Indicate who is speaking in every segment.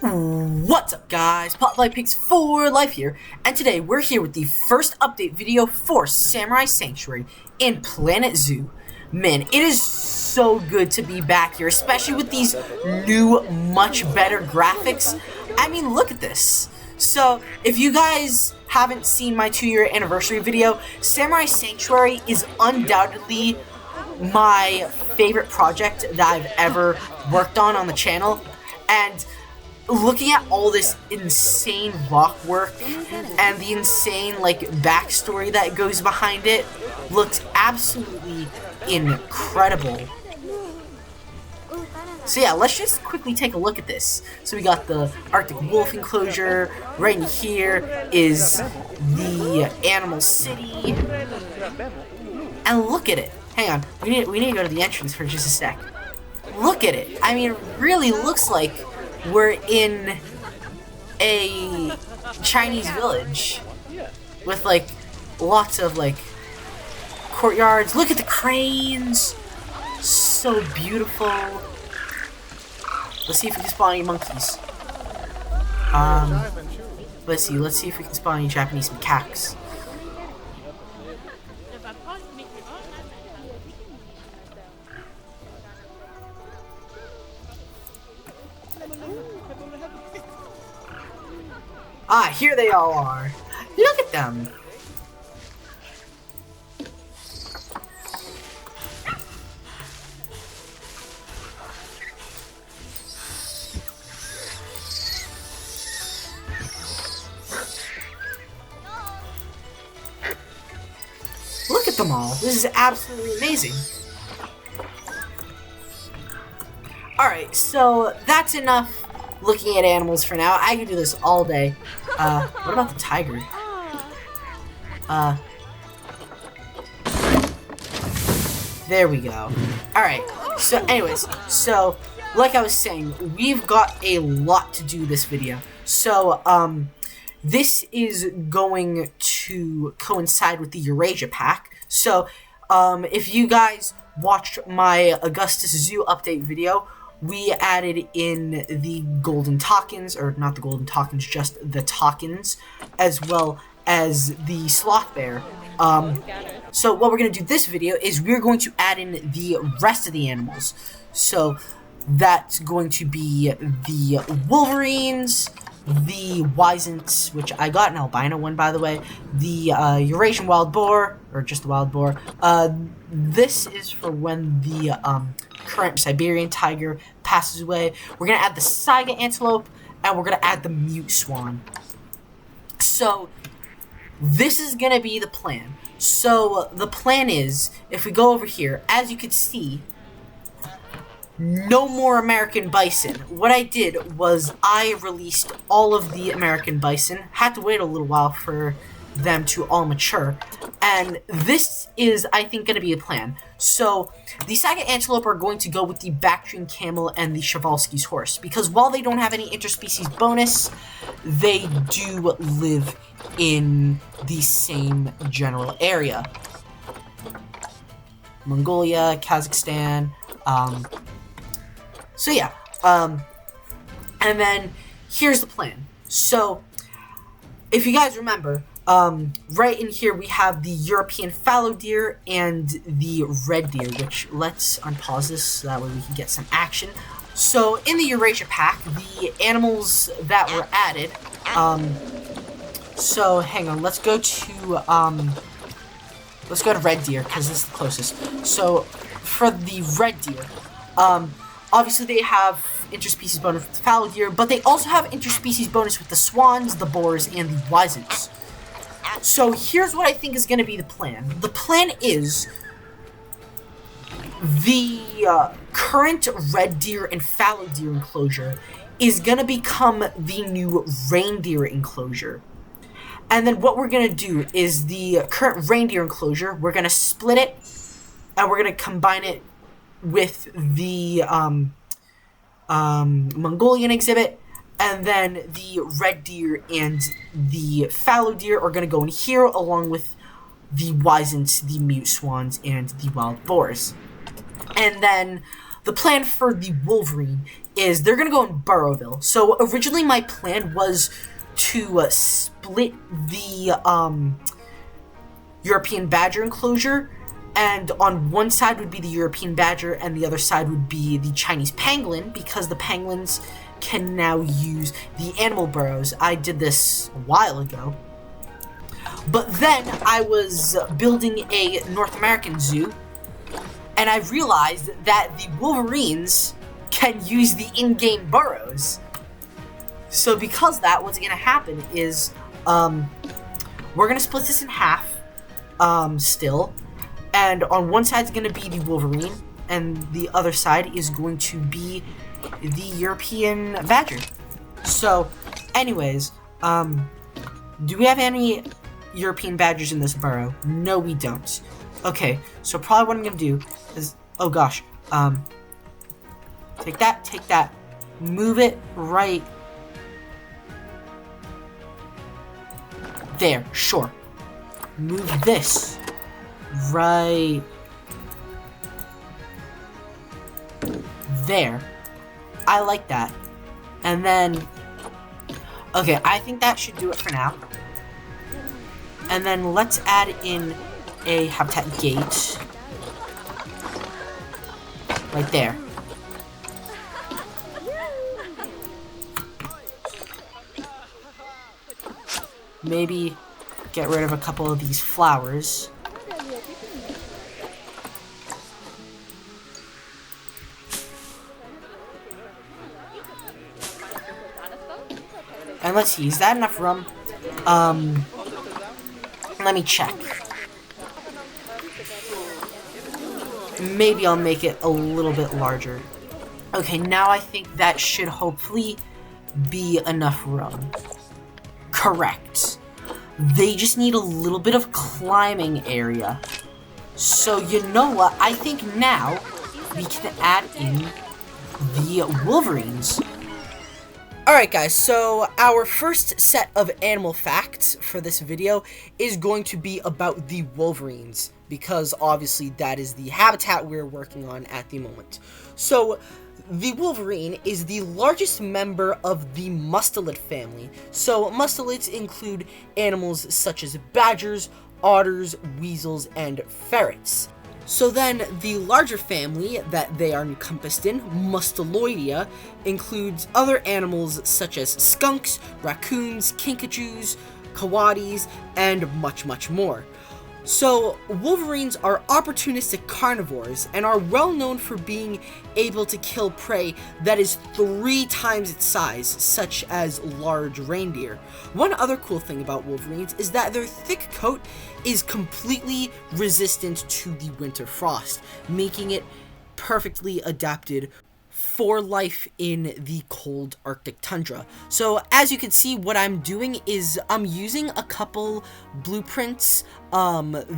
Speaker 1: What's up, guys? Potlight Pigs for Life here, and today we're here with the first update video for Samurai Sanctuary in Planet Zoo. Man, it is so good to be back here, especially with these new, much better graphics. I mean, look at this. So, if you guys haven't seen my 2-year anniversary video, Samurai Sanctuary is undoubtedly my favorite project that I've ever worked on the channel, and looking at all this insane rock work and the insane backstory that goes behind it looks absolutely incredible. So yeah, let's just quickly take a look at this. So we got the Arctic wolf enclosure. Right in here is the animal city. And look at it. Hang on, we need to go to the entrance for just a sec. Look at it. I mean, it really looks like we're in a Chinese village with lots of courtyards. Look at the cranes, so beautiful. Let's see if we can spawn any monkeys. Let's see if we can spawn any Japanese macaques. Ah, here they all are. Look at them. Look at them all. This is absolutely amazing. Alright, so that's enough looking at animals for now. I can do this all day. What about the tiger? There we go. Alright, so anyways, like I was saying, we've got a lot to do this video. So, this is going to coincide with the Eurasia Pack. So, if you guys watched my Augustus Zoo update video, we added in the golden tokens, or not the golden tokens, just the tokens, as well as the sloth bear. So what we're going to do this video is we're going to add in the rest of the animals. So that's going to be the Wolverines, the Wisent, which I got an albino one, by the way, the Eurasian Wild Boar, or just the Wild Boar. This is for when the current Siberian tiger passes away. We're going to add the Saiga Antelope, and we're going to add the Mute Swan. So, this is going to be the plan. So, the plan is, if we go over here, as you can see, no more American bison. What I did was I released all of the American bison. Had to wait a little while for them to all mature. And this is, I think, going to be a plan. So, the Saiga Antelope are going to go with the Bactrian Camel and the Przewalski's horse. Because while they don't have any interspecies bonus, they do live in the same general area. Mongolia, Kazakhstan, so yeah, and then here's the plan. So, if you guys remember, right in here we have the European fallow deer and the red deer, which let's unpause this so that way we can get some action. So, in the Eurasia Pack, the animals that were added, so hang on, let's go to red deer, because this is the closest. So, for the red deer, obviously they have interspecies bonus with the fallow deer, but they also have interspecies bonus with the swans, the boars, and the wisents. So here's what I think is going to be the plan. The plan is the current red deer and fallow deer enclosure is going to become the new reindeer enclosure. And then what we're going to do is the current reindeer enclosure, we're going to split it, and we're going to combine it with the Mongolian exhibit, and then the red deer and the fallow deer are going to go in here, along with the Wisents, the Mute Swans, and the Wild Boars. And then the plan for the Wolverine is they're gonna go in Burrowville. So originally my plan was to split the European badger enclosure, and on one side would be the European badger and the other side would be the Chinese pangolin, because the pangolins can now use the animal burrows. I did this a while ago. But then I was building a North American zoo, and I realized that the Wolverines can use the in-game burrows. So because of that, what's going to happen is we're going to split this in half still. And on one side is going to be the Wolverine, and the other side is going to be the European badger. So, anyways, do we have any European badgers in this burrow? No, we don't. Okay, so probably what I'm going to do is, oh gosh, take that, move it right there, sure. Move this right there. I like that. And then, okay, I think that should do it for now. And then let's add in a habitat gate right there. Maybe get rid of a couple of these flowers. And let's see, is that enough room? Let me check. Maybe I'll make it a little bit larger. Okay, now I think that should hopefully be enough room. Correct. They just need a little bit of climbing area. So you know what? I think now we can add in the Wolverines. Alright guys, so our first set of animal facts for this video is going to be about the Wolverines, because obviously that is the habitat we're working on at the moment. So, the Wolverine is the largest member of the mustelid family. So, mustelids include animals such as badgers, otters, weasels, and ferrets. So then, the larger family that they are encompassed in, Musteloidea, includes other animals such as skunks, raccoons, kinkajous, coatis, and much, much more. So, wolverines are opportunistic carnivores and are well known for being able to kill prey that is 3 times its size, such as large reindeer. One other cool thing about wolverines is that their thick coat is completely resistant to the winter frost, making it perfectly adapted for life in the cold Arctic tundra. So as you can see, what I'm doing is I'm using a couple blueprints.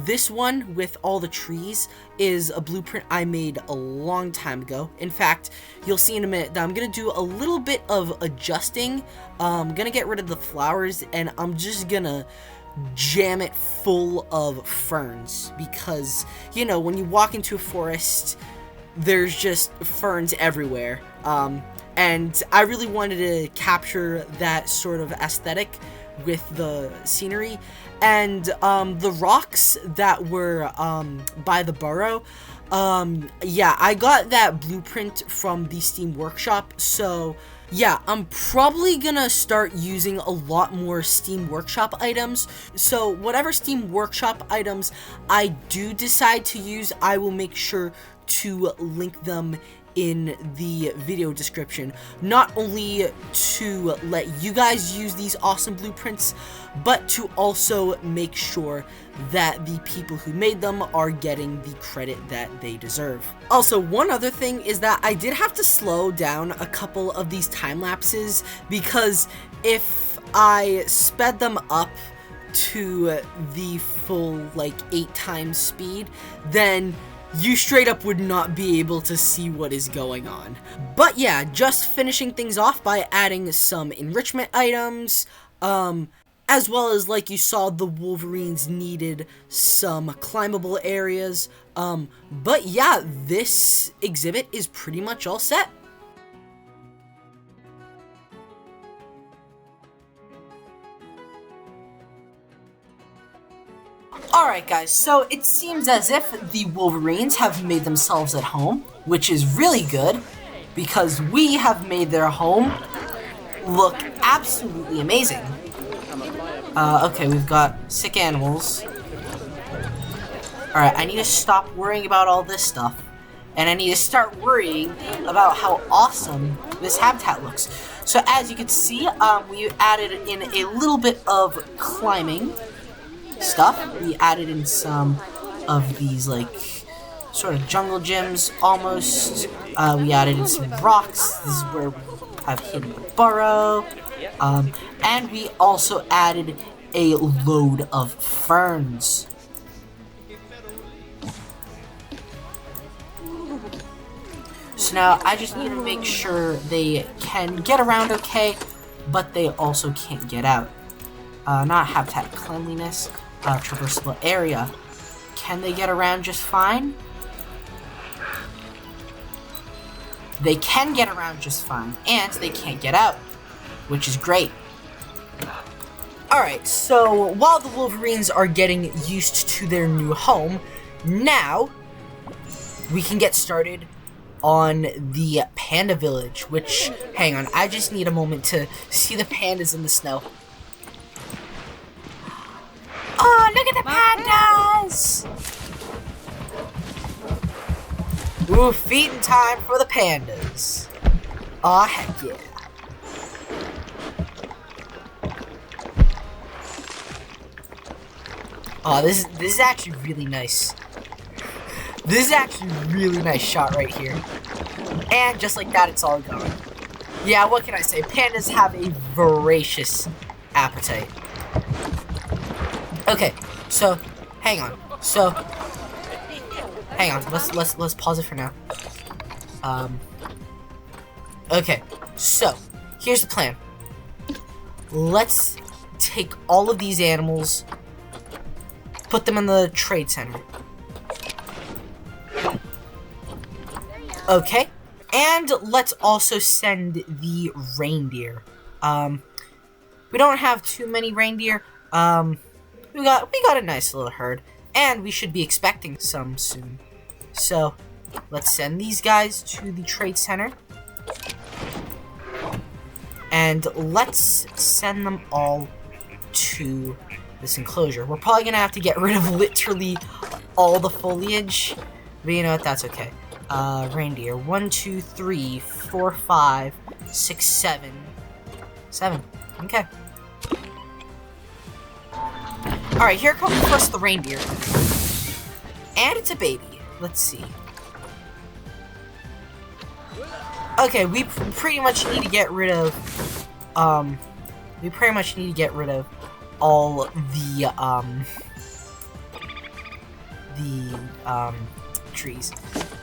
Speaker 1: This one with all the trees is a blueprint I made a long time ago. In fact, you'll see in a minute that I'm gonna do a little bit of adjusting. I'm gonna get rid of the flowers and I'm just gonna jam it full of ferns, because, you know, when you walk into a forest, there's just ferns everywhere, and I really wanted to capture that sort of aesthetic with the scenery. And the rocks that were by the burrow, yeah, I got that blueprint from the Steam Workshop, so yeah, I'm probably gonna start using a lot more Steam Workshop items. So whatever Steam Workshop items I do decide to use, I will make sure to link them in the video description, not only to let you guys use these awesome blueprints, but to also make sure that the people who made them are getting the credit that they deserve. Also, one other thing is that I did have to slow down a couple of these time lapses, because if I sped them up to the full, like, 8 times speed, then you straight up would not be able to see what is going on. But yeah, just finishing things off by adding some enrichment items, as well as, like you saw, the Wolverines needed some climbable areas. But yeah, this exhibit is pretty much all set. Alright guys, so it seems as if the Wolverines have made themselves at home, which is really good, because we have made their home look absolutely amazing. Okay, we've got sick animals. Alright, I need to stop worrying about all this stuff. And I need to start worrying about how awesome this habitat looks. So as you can see, we added in a little bit of climbing stuff. We added in some of these, like, sort of jungle gyms, almost. We added in some rocks. This is where we have hidden the burrow. And we also added a load of ferns. So now I just need to make sure they can get around okay, but they also can't get out. Not habitat cleanliness, traversable area. Can they get around just fine? They can get around just fine, and they can't get out, which is great. Alright, so while the Wolverines are getting used to their new home, now we can get started on the panda village, which, hang on, I just need a moment to see the pandas in the snow. Oh, look at the pandas! Ooh, feeding time for the pandas. Aw, heck yeah. Oh, this is actually really nice. This is actually a really nice shot right here. And just like that, it's all gone. Yeah, what can I say? Pandas have a voracious appetite. Okay, so hang on. Hang on. Let's pause it for now. Okay, so here's the plan. Let's take all of these animals, put them in the trade center. Okay, and let's also send the reindeer. We don't have too many reindeer. We got a nice little herd, and we should be expecting some soon. So, let's send these guys to the trade center. And let's send them all to this enclosure. We're probably gonna have to get rid of literally all the foliage, but you know what, that's okay. Reindeer. 1, 2, 3, 4, 5, 6, 7. 7. Okay. Alright, here comes first the reindeer. And it's a baby. Let's see. Okay, we pretty much need to get rid of, all the trees.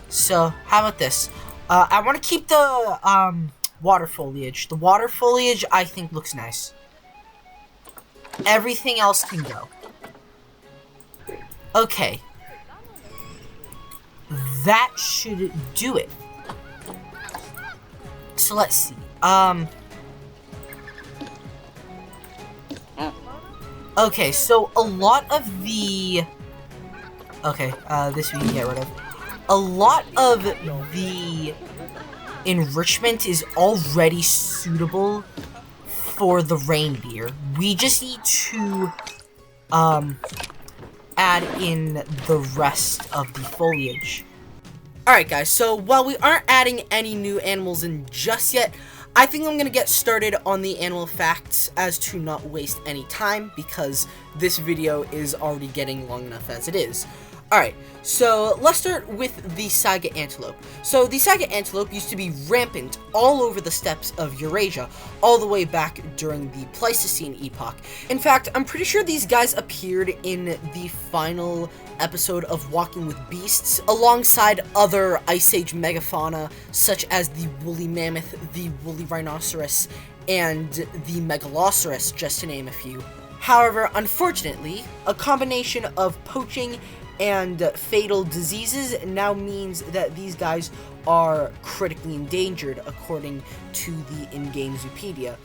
Speaker 1: So, how about this? I want to keep the, water foliage. The water foliage, I think, looks nice. Everything else can go. Okay. That should do it. So, let's see. Okay, so a lot of the... Okay, this we can get rid of. A lot of the enrichment is already suitable for the reindeer. We just need to add in the rest of the foliage. Alright guys, so while we aren't adding any new animals in just yet, I think I'm gonna get started on the animal facts as to not waste any time, because this video is already getting long enough as it is. Alright, so let's start with the Saiga Antelope. So the Saiga Antelope used to be rampant all over the steppes of Eurasia, all the way back during the Pleistocene epoch. In fact, I'm pretty sure these guys appeared in the final episode of Walking with Beasts, alongside other Ice Age megafauna, such as the woolly mammoth, the woolly rhinoceros, and the megaloceros, just to name a few. However, unfortunately, a combination of poaching and fatal diseases now means that these guys are critically endangered, according to the in-game Zoopedia.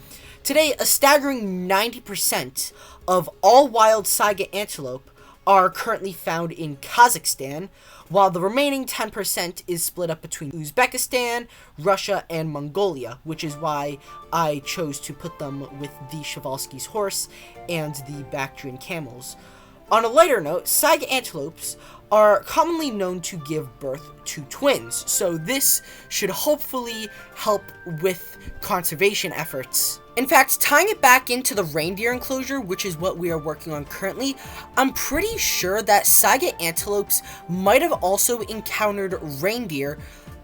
Speaker 1: Today, a staggering 90% of all wild Saiga antelope are currently found in Kazakhstan, while the remaining 10% is split up between Uzbekistan, Russia, and Mongolia, which is why I chose to put them with the Przewalski's horse and the Bactrian camels. On a lighter note, Saiga antelopes are commonly known to give birth to twins, so this should hopefully help with conservation efforts. In fact, tying it back into the reindeer enclosure, which is what we are working on currently, I'm pretty sure that Saiga antelopes might have also encountered reindeer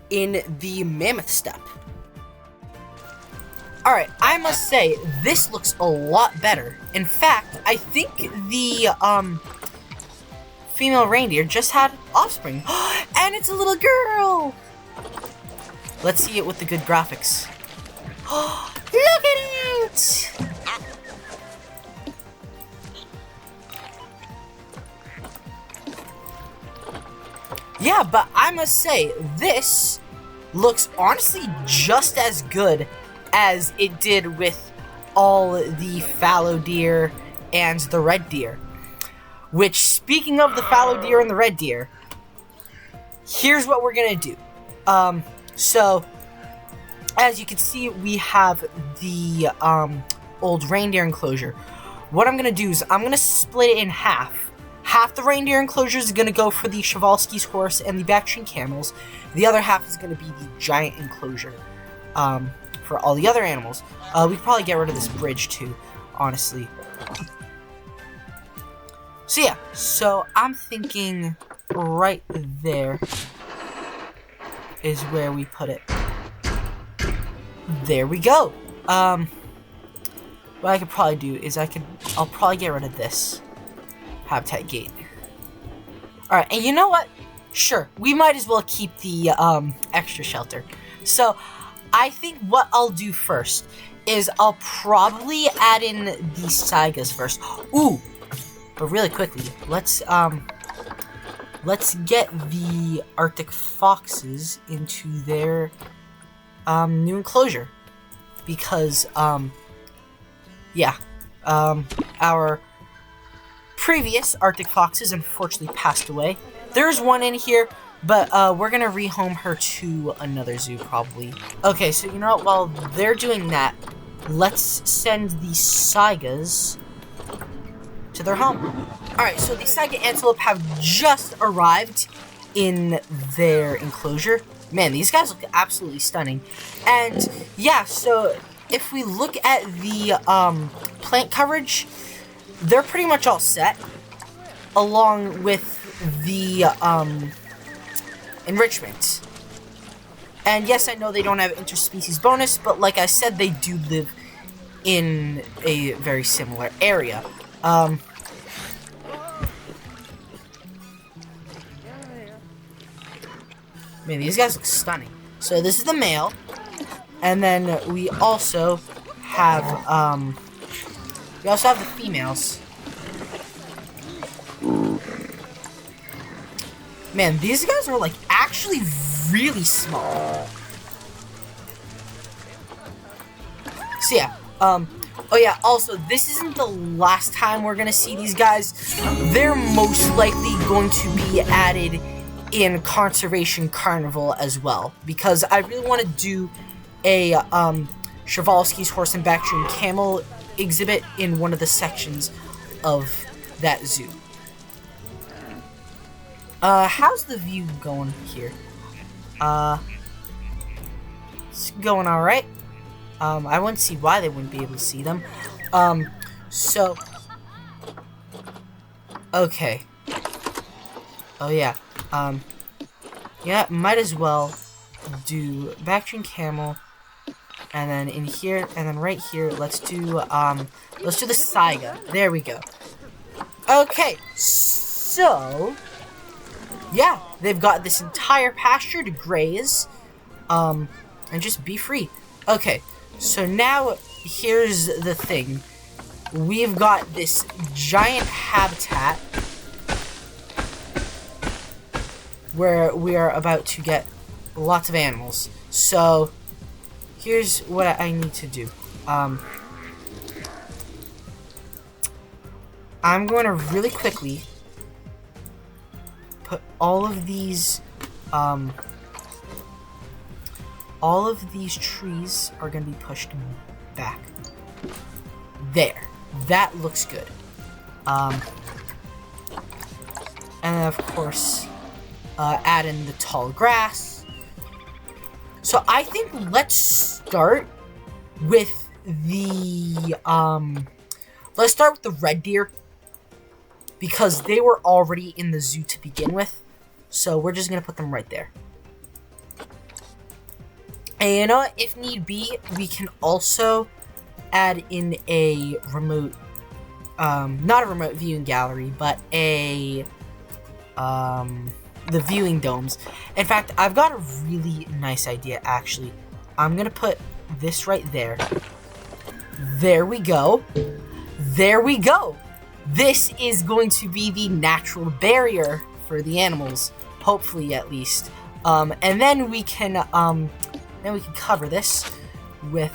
Speaker 1: in the mammoth steppe. Alright, I must say, this looks a lot better. In fact, I think the, female reindeer just had offspring. And it's a little girl! Let's see it with the good graphics. Look at it! Yeah, but I must say, this looks honestly just as good as it did with all the fallow deer and the red deer. Which, speaking of the fallow deer and the red deer, here's what we're gonna do. So, as you can see, we have the old reindeer enclosure. What I'm gonna do is I'm gonna split it in half. Half the reindeer enclosure is gonna go for the Przewalski's horse and the Bactrian camels. The other half is gonna be the giant enclosure for all the other animals. We could probably get rid of this bridge too, honestly. So yeah, so I'm thinking right there is where we put it. There we go. What I could probably do is I'll probably get rid of this habitat gate. Alright, and you know what? Sure, we might as well keep the extra shelter. So, I think what I'll do first is I'll probably add in the Saigas first. Ooh! But really quickly, let's get the Arctic foxes into their new enclosure, because our previous Arctic foxes unfortunately passed away. There's one in here, but we're gonna rehome her to another zoo probably. Okay, so you know what? While they're doing that, let's send the Saigas to their home. Alright, so the Saiga antelope have just arrived in their enclosure. Man, these guys look absolutely stunning. And yeah, so if we look at the plant coverage, they're pretty much all set, along with the enrichment. And yes, I know they don't have interspecies bonus, but like I said, they do live in a very similar area. Man, these guys look stunning. So this is the male, and then we also have the females. Man, these guys are like actually really small. So yeah, oh yeah, also, this isn't the last time we're gonna see these guys. They're most likely going to be added in Conservation Carnival as well, because I really want to do a Przewalski's horse and Bactrian camel exhibit in one of the sections of that zoo. How's the view going here? It's going alright. I wouldn't see why they wouldn't be able to see them. So, okay. Oh yeah. Yeah, might as well do Bactrian camel, and then in here, and then right here, let's do the Saiga. There we go. Okay, so yeah, they've got this entire pasture to graze, and just be free. Okay, so now here's the thing. We've got this giant habitat where we are about to get lots of animals. So here's what I need to do. I'm going to really quickly put all of these trees are gonna be pushed back. There. That looks good. And then of course, add in the tall grass. So I think let's start with the red deer, because they were already in the zoo to begin with. So we're just gonna put them right there. And you know what? If need be, we can also add in a remote, not a remote viewing gallery, but the viewing domes. In fact, I've got a really nice idea, actually. I'm gonna put this right there. There we go. There we go. This is going to be the natural barrier for the animals, hopefully at least. And then we can cover this with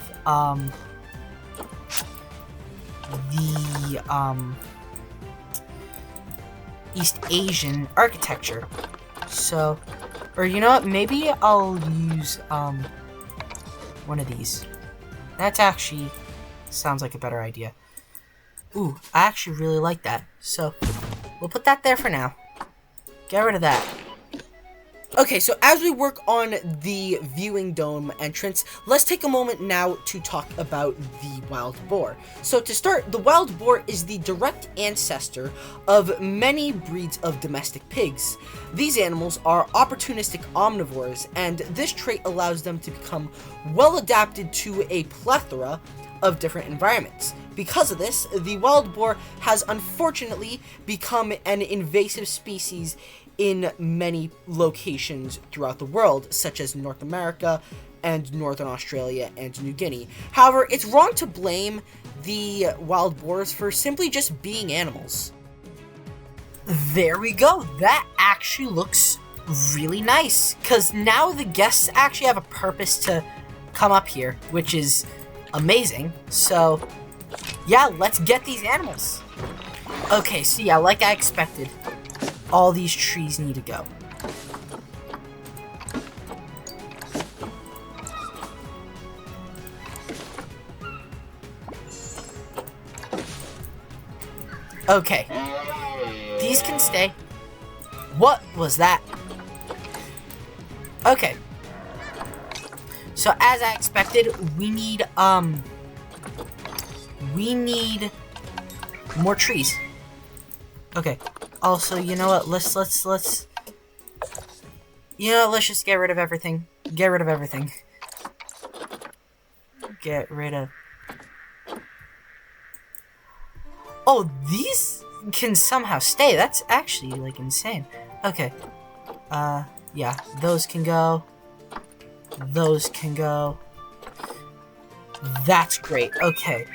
Speaker 1: the East Asian architecture. So, or you know what? Maybe I'll use one of these. That's actually sounds like a better idea. Ooh, I actually really like that. So, we'll put that there for now. Get rid of that. Okay, so as we work on the viewing dome entrance, let's take a moment now to talk about the wild boar. So to start, the wild boar is the direct ancestor of many breeds of domestic pigs. These animals are opportunistic omnivores, and this trait allows them to become well adapted to a plethora of different environments. Because of this, the wild boar has unfortunately become an invasive species in many locations throughout the world, such as North America and Northern Australia and New Guinea. However, it's wrong to blame the wild boars for simply just being animals. There we go. That actually looks really nice, because now the guests actually have a purpose to come up here, which is amazing. So, yeah, let's get these animals. Okay, so yeah, like I expected, all these trees need to go. Okay. These can stay. What was that? Okay. So as I expected, we need more trees. Okay. Also, you know what? Let's you know what? Let's just get rid of everything. Get rid of everything. Get rid of. Oh, these can somehow stay. That's actually like insane. Okay. Yeah, those can go. Those can go. That's great. Okay.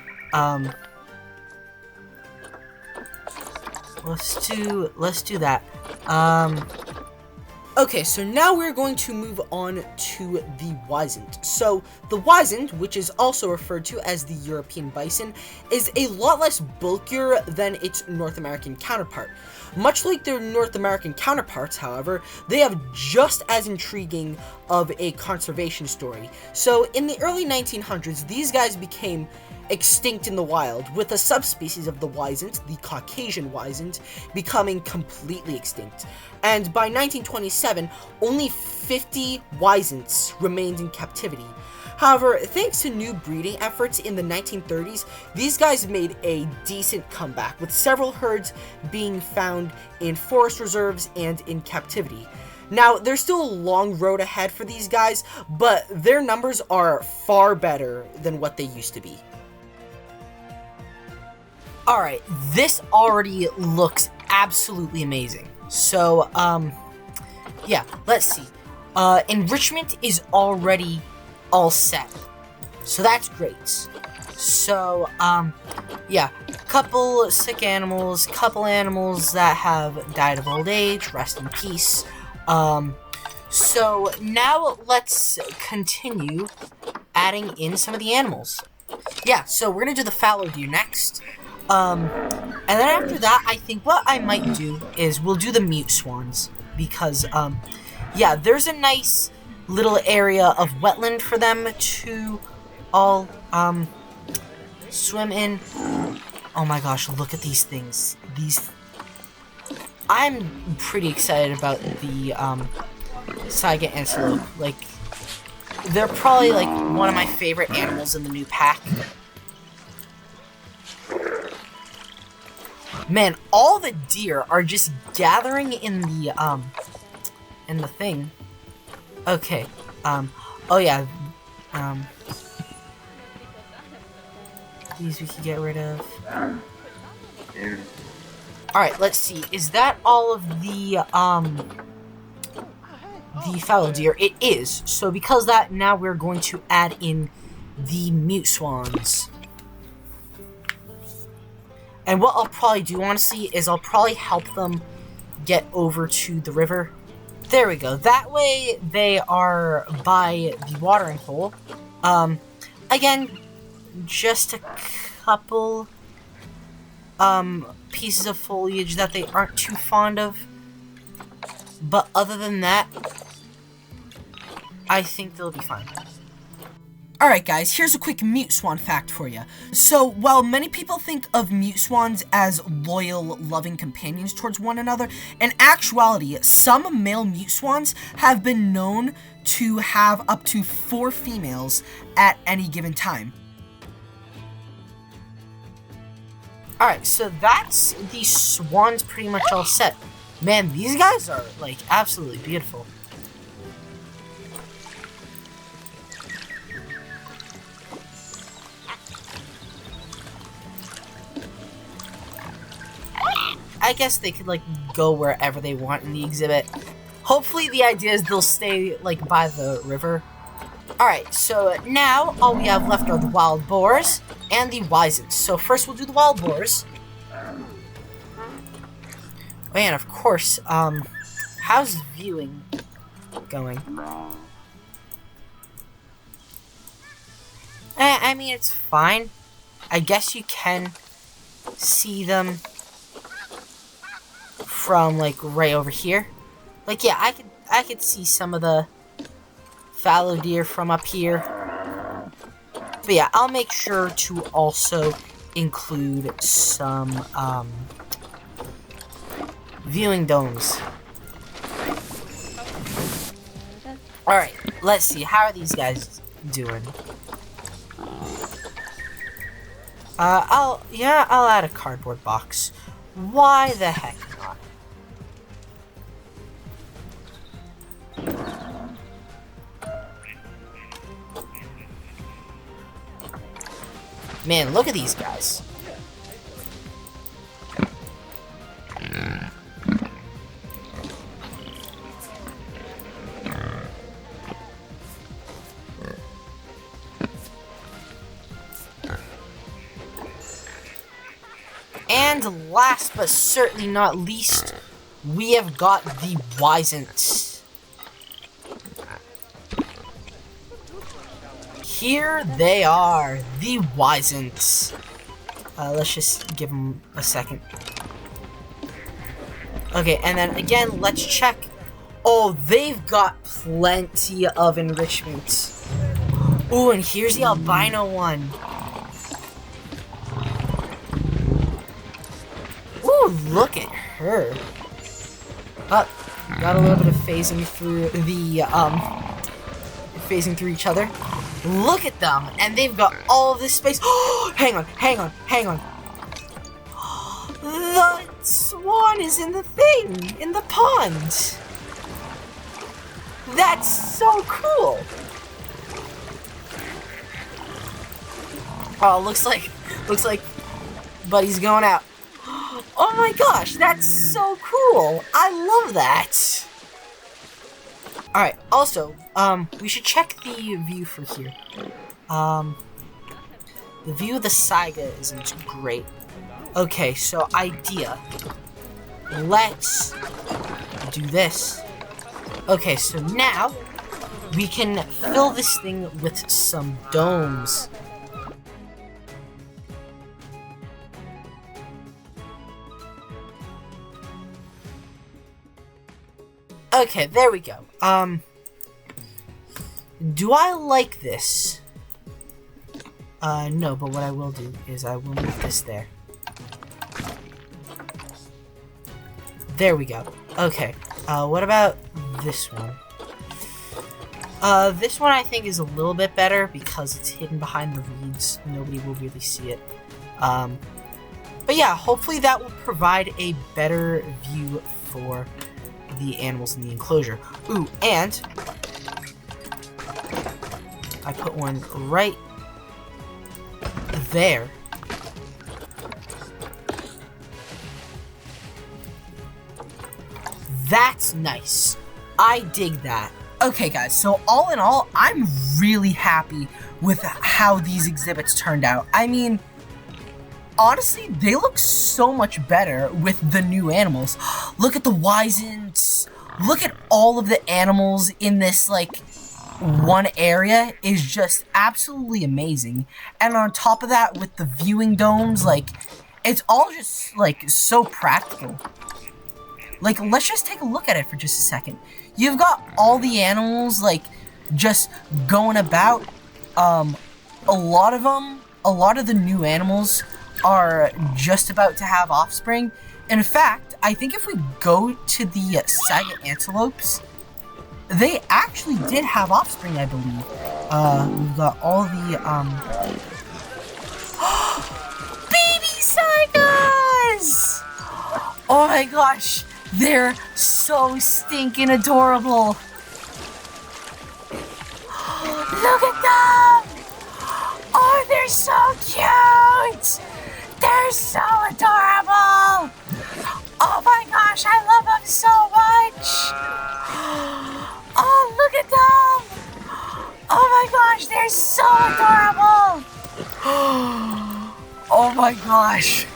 Speaker 1: Let's do that. Okay, so now we're going to move on to the Wisent. So, the Wisent, which is also referred to as the European bison, is a lot less bulkier than its North American counterpart. Much like their North American counterparts, however, they have just as intriguing of a conservation story. So, in the early 1900s, these guys became extinct in the wild, with a subspecies of the Wisent, the Caucasian Wisent, becoming completely extinct. And by 1927, only 50 Wisents remained in captivity. However, thanks to new breeding efforts in the 1930s, these guys made a decent comeback, with several herds being found in forest reserves and in captivity. Now, there's still a long road ahead for these guys, but their numbers are far better than what they used to be. Alright, this already looks absolutely amazing. So, yeah, let's see. Enrichment is already all set. So that's great. So, yeah, couple sick animals, couple animals that have died of old age, rest in peace. So now let's continue adding in some of the animals. Yeah, so we're gonna do the fallow deer next. And then after that, I think what I might do is we'll do the mute swans. because, yeah, there's a nice little area of wetland for them to all, swim in. Oh my gosh, look at these things. I'm pretty excited about the, Saiga Antelope. Like, they're probably, like, one of my favorite animals in the new pack. Man, all the deer are just gathering in the thing. Okay, oh yeah, these we can get rid of. Alright, let's see, is that all of the fallow deer? It is, so because of that, now we're going to add in the Mute Swans. And what I'll probably do, honestly, is I'll probably help them get over to the river. There we go. That way, they are by the watering hole. Again, just a couple, pieces of foliage that they aren't too fond of. But other than that, I think they'll be fine. Alright guys, here's a quick Mute Swan fact for you. So, while many people think of Mute Swans as loyal, loving companions towards one another, in actuality, some male Mute Swans have been known to have up to 4 females at any given time. Alright, so that's the swans pretty much all set. Man, these guys are, like, absolutely beautiful. I guess they could, like, go wherever they want in the exhibit. Hopefully the idea is they'll stay, like, by the river. Alright, so now all we have left are the Wild Boars and the Wisent. So first we'll do the Wild Boars. And of course, how's viewing going? I mean, it's fine. I guess you can see them from, like, right over here. Like, yeah, I could see some of the fallow deer from up here. But yeah, I'll make sure to also include some, viewing domes. Alright, let's see. How are these guys doing? I'll add a cardboard box. Why the heck not? Man, look at these guys. And last but certainly not least, we have got the Wisent. Here they are, the Wisent. Let's just give them a second. Okay, and then again, let's check. Oh, they've got plenty of enrichment. Ooh, and here's the albino one. Ooh, look at her. Oh, got a little bit of phasing through the, phasing through each other. Look at them, and they've got all of this space. Hang on. The swan is in the thing, in the pond. That's so cool. Oh, looks like Buddy's going out. Oh my gosh, that's so cool. I love that. Alright, also, we should check the view for here. The view of the Saiga isn't great. Okay, so idea. Let's do this. Okay, so now we can fill this thing with some domes. Okay, there we go. Do I like this? No, but what I will do is I will move this there. There we go. Okay, what about this one? This one I think is a little bit better because it's hidden behind the reeds. Nobody will really see it. But yeah, hopefully that will provide a better view for the animals in the enclosure. Ooh, and I put one right there. That's nice. I dig that. Okay guys, so all in all, I'm really happy with how these exhibits turned out. I mean, honestly, they look so much better with the new animals. Look at the Wisent. Look at all of the animals in this, like, one area is just absolutely amazing. And on top of that, with the viewing domes, like, it's all just, like, so practical. Like, let's just take a look at it for just a second. You've got all the animals, like, just going about. A lot of the new animals are just about to have offspring. In fact, I think if we go to the Saiga Antelopes, they actually did have offspring, I believe. We've got all the, baby Saigas! Oh my gosh, they're so stinking adorable. Look at them! Oh, they're so cute! They're so adorable! Oh my gosh, I love them so much! Oh, look at them! Oh my gosh, they're so adorable! Oh my gosh!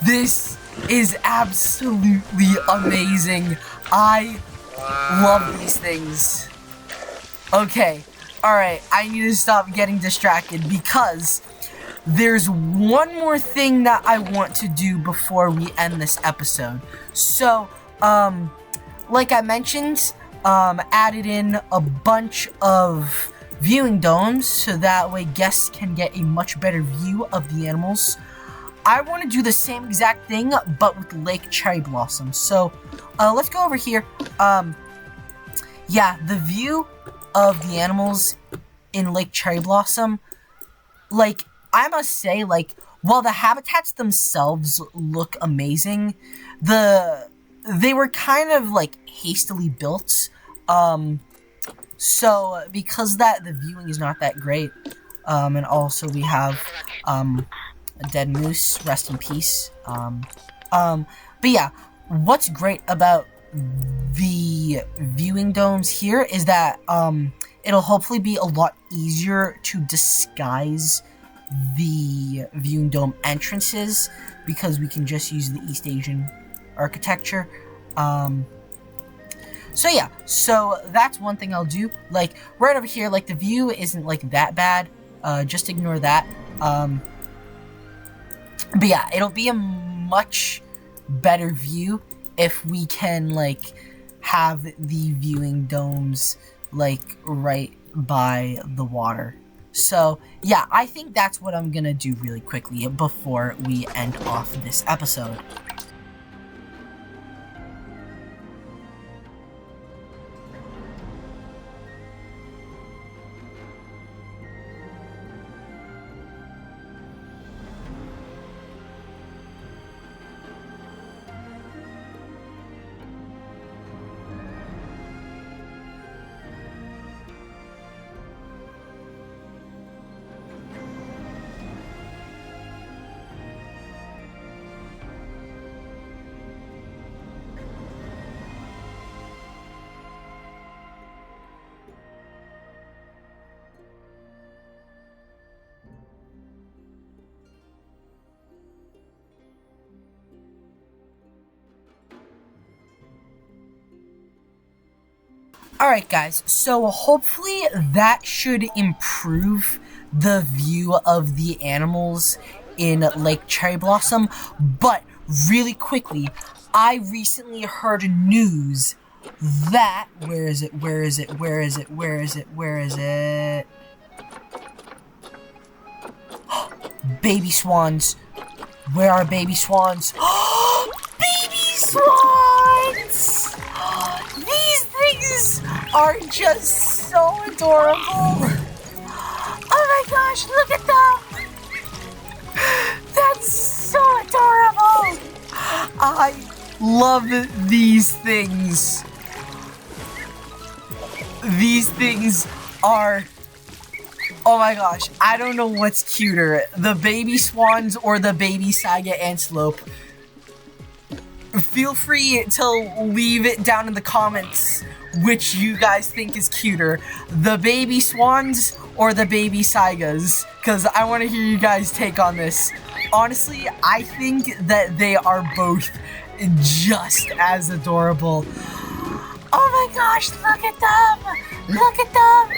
Speaker 1: This is absolutely amazing. I love these things. Okay, alright, I need to stop getting distracted because there's one more thing that I want to do before we end this episode. So, like I mentioned, added in a bunch of viewing domes so that way guests can get a much better view of the animals. I want to do the same exact thing, but with Lake Cherry Blossom. So, let's go over here. Yeah, the view of the animals in Lake Cherry Blossom, like, I must say, like, while the habitats themselves look amazing, they were kind of, like, hastily built. So, because of that, the viewing is not that great. And also we have, a dead moose, rest in peace. But yeah, what's great about the viewing domes here is that, it'll hopefully be a lot easier to disguise the viewing dome entrances because we can just use the East Asian architecture. So yeah, so that's one thing I'll do. Like, right over here, like, the view isn't, like, that bad. Just ignore that. But yeah, it'll be a much better view if we can, like, have the viewing domes, like, right by the water. So, yeah, I think that's what I'm gonna do really quickly before we end off this episode. Alright guys, so hopefully that should improve the view of the animals in Lake Cherry Blossom, but really quickly, I recently heard news that, where is it, where is it, where is it, where is it, where is it? Baby swans. Where are baby swans? Baby swans! These things are just so adorable. Oh my gosh, look at them! That's so adorable! I love these things. These things are... Oh my gosh, I don't know what's cuter, the baby swans or the baby Saiga Antelope. Feel free to leave it down in the comments which you guys think is cuter, the baby swans or the baby Saigas, because I want to hear you guys' take on this. Honestly, I think that they are both just as adorable. Oh my gosh, look at them! Look at them!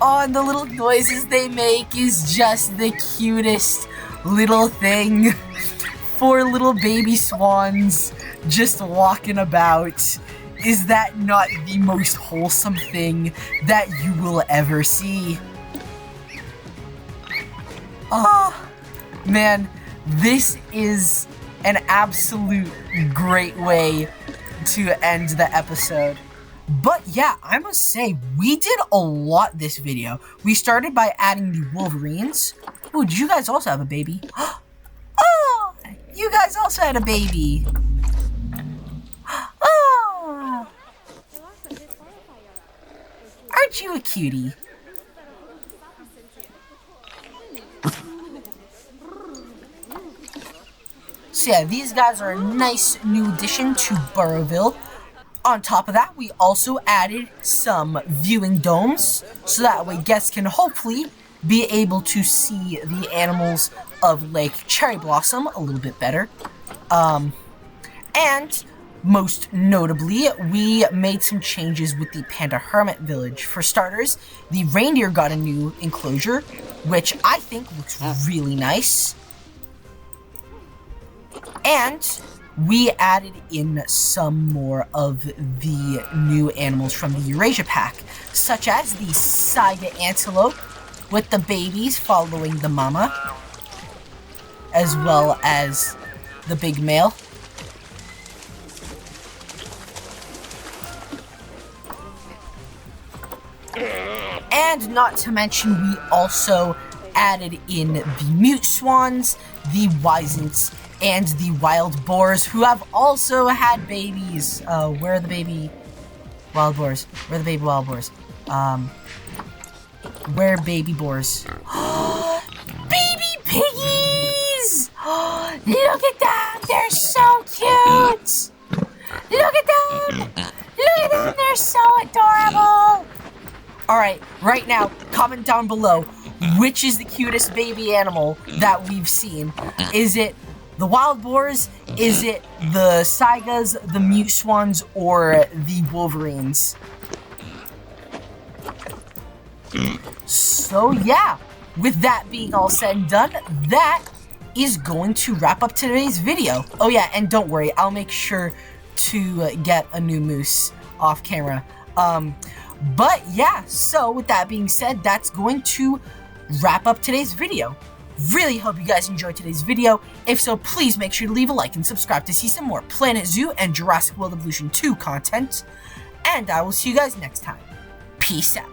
Speaker 1: Oh, and the little noises they make is just the cutest little thing. 4 little baby swans just walking about. Is that not the most wholesome thing that you will ever see? Oh, man, this is an absolute great way to end the episode. But yeah, I must say, we did a lot this video. We started by adding the Wolverines. Ooh, did you guys also have a baby? Oh, you guys also had a baby. Oh, aren't you a cutie? So yeah, these guys are a nice new addition to Burrowville. On top of that, we also added some viewing domes, so that way guests can hopefully be able to see the animals of Lake Cherry Blossom a little bit better. And most notably, we made some changes with the Panda Hermit Village. For starters, the reindeer got a new enclosure, which I think looks really nice. And we added in some more of the new animals from the Eurasia Pack, such as the Saiga Antelope, with the babies following the mama, as well as the big male. And not to mention, we also added in the Mute Swans, the Wisents, and the Wild Boars, who have also had babies. Where are the baby Wild Boars? Where are the baby Wild Boars? Where are baby boars? Baby piggies! Look at them! They're so cute! Look at them! Look at them! They're so adorable! Alright, right now, comment down below, which is the cutest baby animal that we've seen? Is it the Wild Boars? Is it the Saigas, the Mute Swans, or the Wolverines? So yeah, with that being all said and done, that is going to wrap up today's video. Oh yeah, and don't worry, I'll make sure to get a new moose off camera. But yeah, so with that being said, that's going to wrap up today's video. Really hope you guys enjoyed today's video. If so, please make sure to leave a like and subscribe to see some more Planet Zoo and Jurassic World Evolution 2 content. And I will see you guys next time. Peace out.